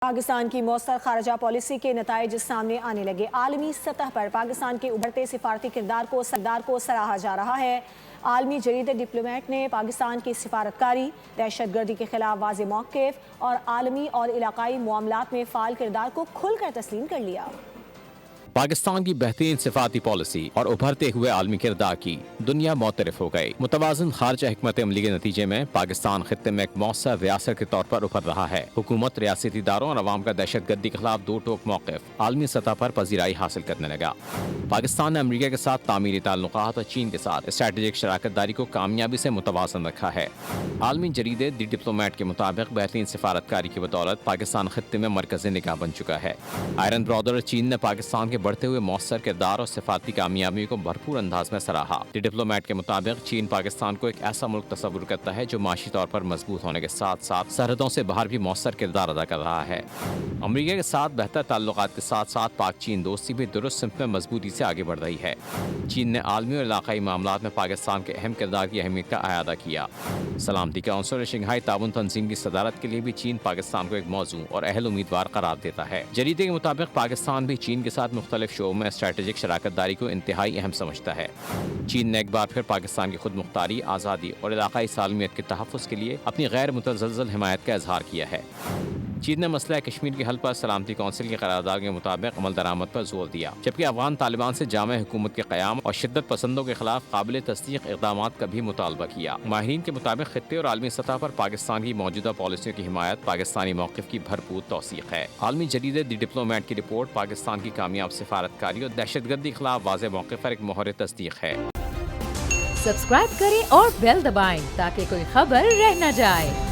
پاکستان کی مؤثر خارجہ پالیسی کے نتائج سامنے آنے لگے۔ عالمی سطح پر پاکستان کے ابھرتے سفارتی کردار کو سراہا جا رہا ہے۔ عالمی جریدے ڈپلومیٹ نے پاکستان کی سفارتکاری، دہشت گردی کے خلاف واضح موقف اور عالمی اور علاقائی معاملات میں فعال کردار کو کھل کر تسلیم کر لیا۔ پاکستان کی بہترین سفارتی پالیسی اور ابھرتے ہوئے عالمی کردار کی دنیا معترف ہو گئی۔ متوازن خارجہ حکمت عملی کے نتیجے میں پاکستان خطے میں ایک مؤثر ریاست کے طور پر ابھر رہا ہے۔ حکومت، ریاستی اداروں اور عوام کا دہشت گردی کے خلاف دو ٹوک موقف عالمی سطح پر پذیرائی حاصل کرنے لگا۔ پاکستان نے امریکہ کے ساتھ تعمیری تعلقات اور چین کے ساتھ اسٹریٹجک شراکت داری کو کامیابی سے متوازن رکھا ہے۔ عالمی جریدے دی ڈپلومیٹ کے مطابق بہترین سفارتکاری کی بدولت پاکستان خطے میں مرکزی نگاہ بن چکا ہے۔ آئرن برادر چین نے پاکستان کے بڑھتے ہوئے مؤثر کردار اور سفارتی کامیابی کو بھرپور انداز میں سراہا۔ دی ڈپلومیٹ کے مطابق چین پاکستان کو ایک ایسا ملک تصور کرتا ہے جو معاشی طور پر مضبوط ہونے کے ساتھ ساتھ سرحدوں سے باہر بھی مؤثر کردار ادا کر رہا ہے۔ امریکہ کے ساتھ بہتر تعلقات کے ساتھ ساتھ پاک چین دوستی بھی درست سمت میں مضبوطی سے آگے بڑھ رہی ہے۔ چین نے عالمی اور علاقائی معاملات میں پاکستان کے اہم کردار کی اہمیت کا اعادہ کیا۔ سلامتی کونسل اور شنگھائی تعاون تنظیم کی صدارت کے لیے بھی چین پاکستان کو ایک موزوں اور اہل امیدوار قرار دیتا ہے۔ جریدے کے مطابق پاکستان بھی چین کے ساتھ مختلف شعبوں میں اسٹریٹجک شراکت داری کو انتہائی اہم سمجھتا ہے۔ چین نے ایک بار پھر پاکستان کی خود مختاری، آزادی اور علاقائی سالمیت کے تحفظ کے لیے اپنی غیر متزلزل حمایت کا اظہار کیا ہے۔ چین نے مسئلہ کشمیر کے حل پر سلامتی کونسل کی قرارداد کے مطابق عمل درآمد پر زور دیا، جبکہ افغان طالبان سے جامع حکومت کے قیام اور شدت پسندوں کے خلاف قابل تصدیق اقدامات کا بھی مطالبہ کیا۔ ماہرین کے مطابق خطے اور عالمی سطح پر پاکستان کی موجودہ پالیسیوں کی حمایت پاکستانی موقف کی بھرپور توثیق ہے۔ عالمی جریدے دی ڈپلومیٹ کی رپورٹ پاکستان کی کامیاب سفارتکاری اور دہشت گردی کے خلاف واضح موقف پر ایک مہر تصدیق ہے۔ سبسکرائب کریں اور بیل دبائیں تاکہ کوئی خبر رہ نہ جائے۔